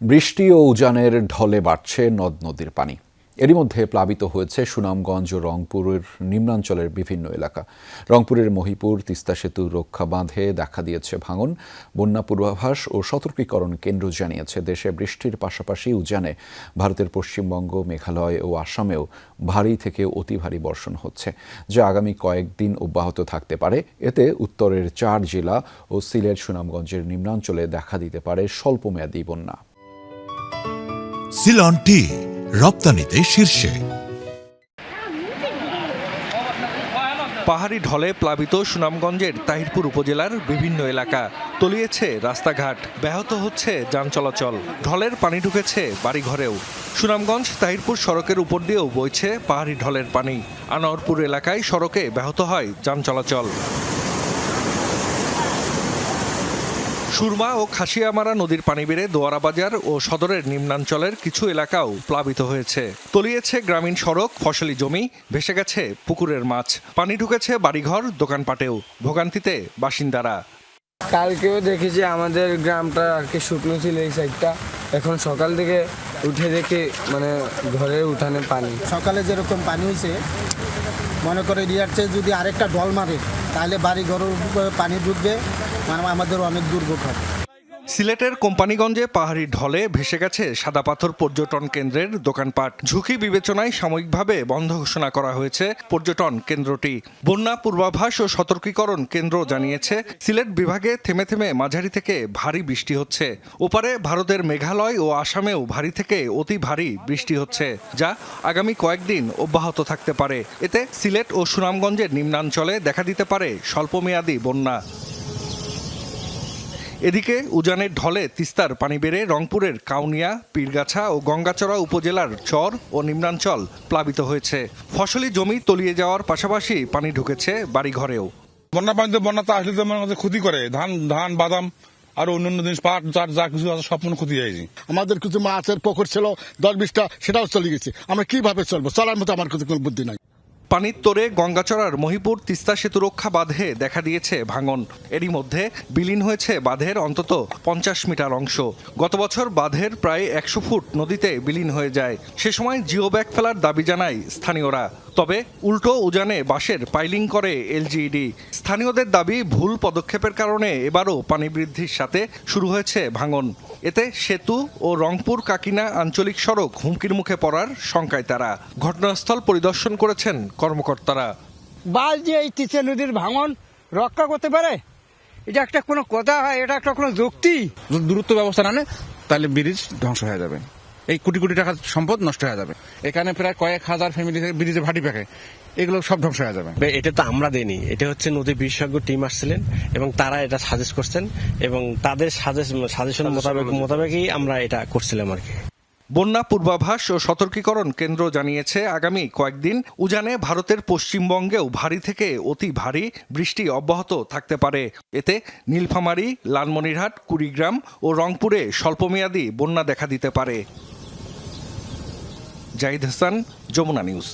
বৃষ্টি ও উজানের ঢলে বাড়ছে নদ নদীর পানি। এরই মধ্যে প্লাবিত হয়েছে সুনামগঞ্জ ও রংপুরের নিম্নাঞ্চলের বিভিন্ন এলাকা। রংপুরের মহিপুর তিস্তা সেতু রক্ষা বাঁধে দেখা দিয়েছে ভাঙন। বন্যা পূর্বাভাস ও সতর্কীকরণ কেন্দ্র জানিয়েছে, দেশে বৃষ্টির পাশাপাশি উজানে ভারতের পশ্চিমবঙ্গ, মেঘালয় ও আসামেও ভারী থেকে অতি ভারী বর্ষণ হচ্ছে, যা আগামী কয়েকদিন অব্যাহত থাকতে পারে। এতে উত্তরের 4 জেলা ও সিলেট, সুনামগঞ্জের নিম্নাঞ্চলে দেখা দিতে পারে স্বল্পমেয়াদী বন্যা। সিলন টি রপ্তানিতে শীর্ষে। পাহাড়ি ঢলে প্লাবিত সুনামগঞ্জের তাহিরপুর উপজেলার বিভিন্ন এলাকা, তলিয়েছে রাস্তাঘাট, ব্যাহত হচ্ছে যান চলাচল। ঢলের পানি ঢুকেছে বাড়িঘরেও। সুনামগঞ্জ তাহিরপুর সড়কের উপর দিয়েও বইছে পাহাড়ি ঢলের পানি। আনোয়ারপুর এলাকায় সড়কে ব্যাহত হয় যান চলাচল। সুরমা ও খাসিয়ামারা নদীর পানি বেড়ে দোয়ারা বাজার ও সদরের নিম্নাঞ্চলের কিছু এলাকাও প্লাবিত হয়েছে। তলিয়েছে গ্রামীণ সড়ক, ফসলি জমি, ভেসে গেছে পুকুরের মাছ। পানি ঢুকেছে বাড়িঘর, দোকানপাটেও। ভোগান্তিতে বাসিন্দারা। কালকেও দেখেছি আমাদের গ্রামটা আর কি শুকনো ছিল এই সাইডটা, এখন সকাল থেকে উঠে দেখি মানে ঘরের উঠানে পানি। সকালে যেরকম পানি হয়েছে, মনে করে রিয়ার চেয়ে যদি আরেকটা ঢল মারে তাহলে বাড়ি ঘর পানি ঢুকবে, মানে আমাদের অনেক দুর্ভোগ হবে। সিলেটের কোম্পানিগঞ্জে পাহাড়ি ঢলে ভেসে গেছে সাদা পাথর পর্যটন কেন্দ্রের দোকানপাট। ঝুঁকি বিবেচনায় সাময়িকভাবে বন্ধ ঘোষণা করা হয়েছে পর্যটন কেন্দ্রটি। বন্যা পূর্বাভাস ও সতর্কীকরণ কেন্দ্র জানিয়েছে, সিলেট বিভাগে থেমে থেমে মাঝারি থেকে ভারী বৃষ্টি হচ্ছে। ওপারে ভারতের মেঘালয় ও আসামেও ভারী থেকে অতি ভারী বৃষ্টি হচ্ছে, যা আগামী কয়েকদিন অব্যাহত থাকতে পারে। এতে সিলেট ও সুনামগঞ্জের নিম্নাঞ্চলে দেখা দিতে পারে স্বল্পমেয়াদী বন্যা। এদিকে উজানের ঢলে তিস্তার পানি বেড়ে রংপুরের কাউনিয়া, পীরগাছা ও গঙ্গাচড়া উপজেলার চর ও নিম্নাঞ্চল প্লাবিত হয়েছে। ফসলি জমি তলিয়ে যাওয়ার পাশাপাশি পানি ঢুকেছে বাড়িঘরেও। বন্যাতে আসলে তো মনে ক্ষতি করে ধান, বাদাম আর অন্যান্য জিনিস, পাট, যা কিছু আছে সব ক্ষতি হয়েছে। আমাদের কিছু মাছের পুকুর ছিল 10-20টা, সেটাও চলে গেছে। আমরা কিভাবে চলবো? চলার মতো আমার কোনো বুদ্ধি নাই। পানির তোরে গঙ্গাচড়ার মহিপুর তিস্তা সেতু রক্ষা বাঁধে দেখা দিয়েছে ভাঙন। এরই মধ্যে বিলীন হয়েছে বাঁধের অন্তত 50 মিটার অংশ। গত বছর বাঁধের প্রায় 100 ফুট নদীতে বিলীন হয়ে যায়। সে সময় জিও ব্যাগ ফেলার দাবি জানায় স্থানীয়রা। তবে উল্টো উজানে বাঁশের পাইলিং করে এলজিইডি। স্থানীয়দের দাবি, ভুল পদক্ষেপের কারণে এবারও পানি বৃদ্ধির সাথে শুরু হয়েছে ভাঙন। এতে সেতু ও রংপুর কাকিনা আঞ্চলিক সড়ক হুমকির মুখে পড়ার শঙ্কায় তারা। ঘটনাস্থল পরিদর্শন করেছেন কর্মকর্তারা। বাল যে এই তিস্তা নদীর ভাঙন রক্ষা করতে পারে, এটা একটা কোনো কথা হয়? এটা একটা কোনো যুক্তি? দ্রুত ব্যবস্থা না নেয় তাহলে ব্রিজ ধ্বংস হয়ে যাবে। এই কোটি কোটি টাকার সম্পদ নষ্ট হয়ে যাবে। এখানে প্রায় কয়েক হাজার ফ্যামিলি ব্রিজে ভাটি পাকে, এগুলো সব ধ্বংস হয়ে যাবে। এটা তো আমরা দেইনি, এটা হচ্ছে নদী বিশেষজ্ঞ টিম আসছিলেন এবং তারা এটা সাজেস্ট করছেন এবং তাদের সাজেশন মোতাবেকই আমরা এটা করছিলাম আর কি। বন্যা পূর্বাভাস ও সতর্কীকরণ কেন্দ্র জানিয়েছে, আগামী কয়েকদিন উজানে ভারতের পশ্চিমবঙ্গেও ভারী থেকে অতি ভারী বৃষ্টি অব্যাহত থাকতে পারে। এতে নীলফামারী, লালমনিরহাট, কুড়িগ্রাম ও রংপুরে স্বল্পমেয়াদী বন্যা দেখা দিতে পারে। জাহিদ হাসান, যমুনা নিউজ।